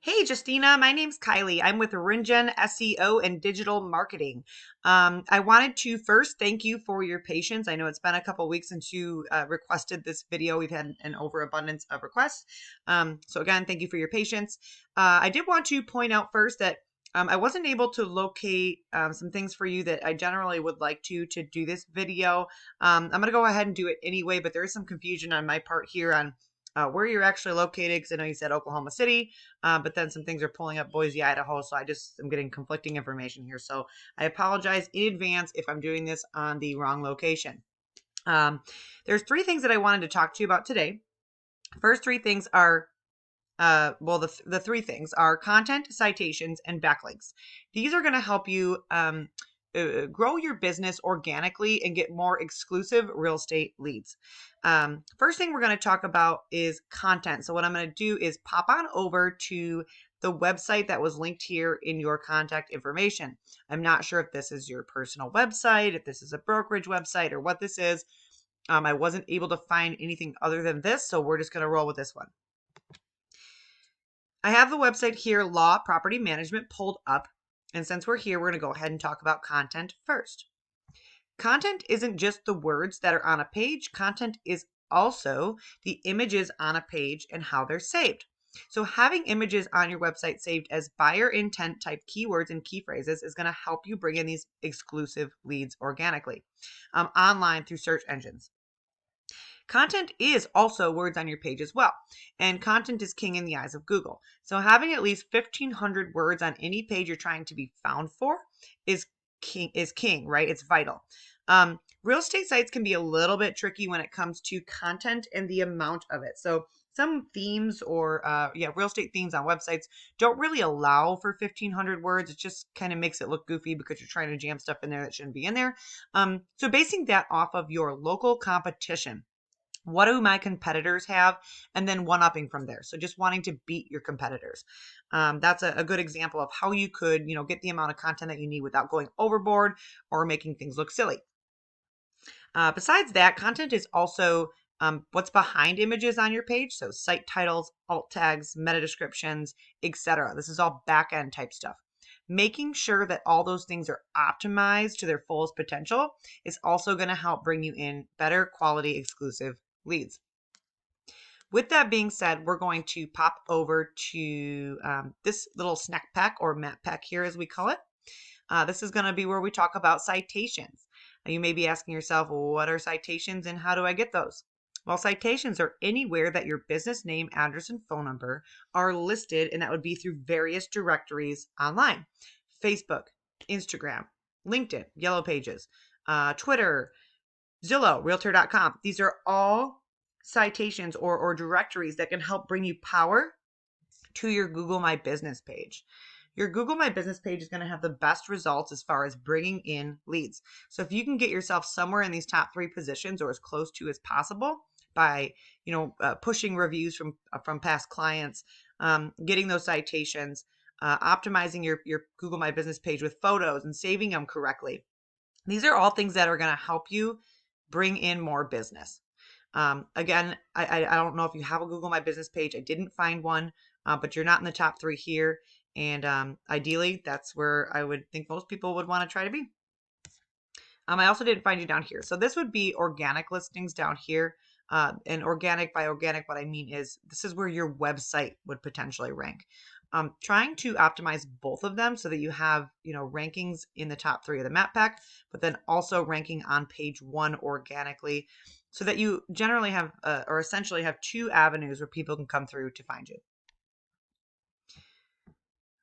Hey, Justina, my name's Kylie. I'm with Ringen SEO and Digital Marketing. I wanted to first thank you for your patience. I know it's been a couple weeks since you requested this video. We've had an overabundance of requests. So again, thank you for your patience. I did want to point out first that I wasn't able to locate some things for you that I generally would like to do this video. I'm going to go ahead and do it anyway, but there is some confusion on my part here on where you're actually located, because I know you said Oklahoma City. But then some things are pulling up Boise, Idaho. So I just am getting conflicting information here. So I apologize in advance if I'm doing this on the wrong location. There's three things that I wanted to talk to you about today. First three things are the three things are content, citations, and backlinks. These are going to help you grow your business organically and get more exclusive real estate leads. First thing we're going to talk about is content. So what I'm going to do is pop on over to the website that was linked here in your contact information. I'm not sure if this is your personal website, if this is a brokerage website, or what this is. I wasn't able to find anything other than this, so we're just going to roll with this one. I have the website here, Law Property Management, pulled up. And since we're here, we're going to go ahead and talk about content first. Content isn't just the words that are on a page. Content is also the images on a page and how they're saved. So having images on your website saved as buyer intent type keywords and key phrases is going to help you bring in these exclusive leads organically online through search engines. Content is also words on your page as well. And content is king in the eyes of Google. So having at least 1,500 words on any page you're trying to be found for is king, right? It's vital. Real estate sites can be a little bit tricky when it comes to content and the amount of it. So some themes or real estate themes on websites don't really allow for 1,500 words. It just kind of makes it look goofy because you're trying to jam stuff in there that shouldn't be in there. So basing that off of your local competition. What do my competitors have? And then one-upping from there. So just wanting to beat your competitors. That's a good example of how you could, get the amount of content that you need without going overboard or making things look silly. Besides that, content is also what's behind images on your page. So site titles, alt tags, meta descriptions, etc. This is all back-end type stuff. Making sure that all those things are optimized to their fullest potential is also going to help bring you in better quality exclusive leads. With that being said, we're going to pop over to this little snack pack or map pack here, as we call it. This is going to be where we talk about citations. Now, you may be asking yourself, well, what are citations and how do I get those? Well, citations are anywhere that your business name, address, and phone number are listed, and that would be through various directories online. Facebook, Instagram, LinkedIn, Yellow Pages, Twitter, Zillow, Realtor.com. These are all citations or directories that can help bring you power to your Google My Business page. Your Google My Business page is going to have the best results as far as bringing in leads. So if you can get yourself somewhere in these top three positions or as close to as possible by, pushing reviews from past clients, getting those citations, optimizing your Google My Business page with photos and saving them correctly. These are all things that are going to help you bring in more business. Again, I don't know if you have a Google My Business page. I didn't find one, but you're not in the top three here. And ideally, that's where I would think most people would want to try to be. I also didn't find you down here. So this would be organic listings down here. And organic, by organic, what I mean is this is where your website would potentially rank. Trying to optimize both of them so that you have, rankings in the top three of the map pack, but then also ranking on page one organically so that you generally have, or essentially have two avenues where people can come through to find you.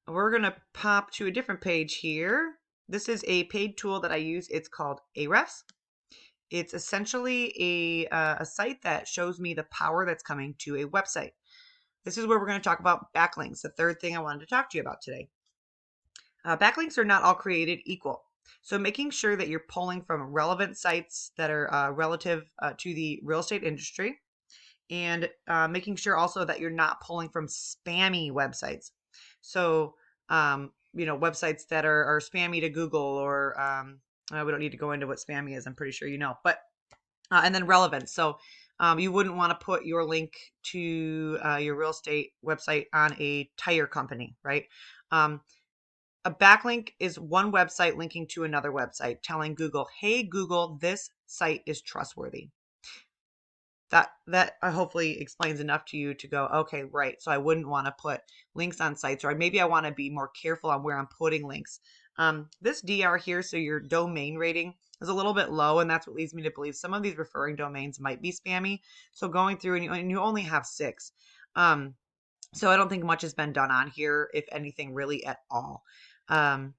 We're going to pop to a different page here. This is a paid tool that I use. It's called Ahrefs. It's essentially a site that shows me the power that's coming to a website. This is where we're going to talk about backlinks, the third thing I wanted to talk to you about today. Backlinks are not all created equal. So making sure that you're pulling from relevant sites that are relative to the real estate industry, and making sure also that you're not pulling from spammy websites. So, websites that are spammy to Google or we don't need to go into what spammy is. I'm pretty sure you know, but and then relevance. So You wouldn't want to put your link to your real estate website on a tire company, right? Um, a backlink is one website linking to another website, telling Google, hey, Google, this site is trustworthy. That hopefully explains enough to you to go, okay, right. So I wouldn't want to put links on sites, or maybe I want to be more careful on where I'm putting links. This DR here, so your domain rating is a little bit low, and that's what leads me to believe some of these referring domains might be spammy. So going through, and you only have 6. So I don't think much has been done on here, if anything, really at all. Um,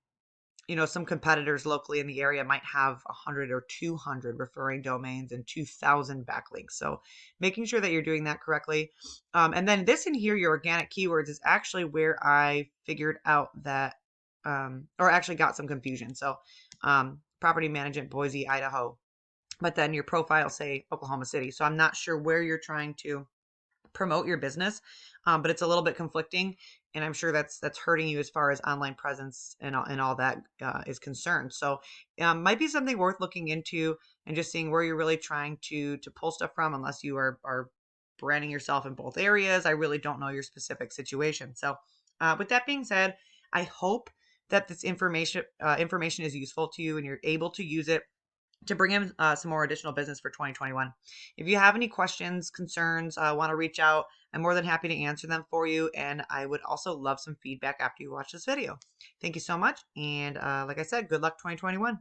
some competitors locally in the area might have 100 or 200 referring domains and 2,000 backlinks. So making sure that you're doing that correctly. And then this in here, your organic keywords, is actually where I figured out that, or actually got some confusion. So property management, Boise, Idaho, but then your profile say Oklahoma City. So I'm not sure where you're trying to promote your business, but it's a little bit conflicting, and I'm sure that's hurting you as far as online presence and all that is concerned. So might be something worth looking into and just seeing where you're really trying to pull stuff from, unless you are branding yourself in both areas. I really don't know your specific situation. So with that being said, I hope that this information is useful to you and you're able to use it to bring in some more additional business for 2021. If you have any questions, concerns, want to reach out, I'm more than happy to answer them for you. And I would also love some feedback after you watch this video. Thank you so much. And like I said, good luck 2021.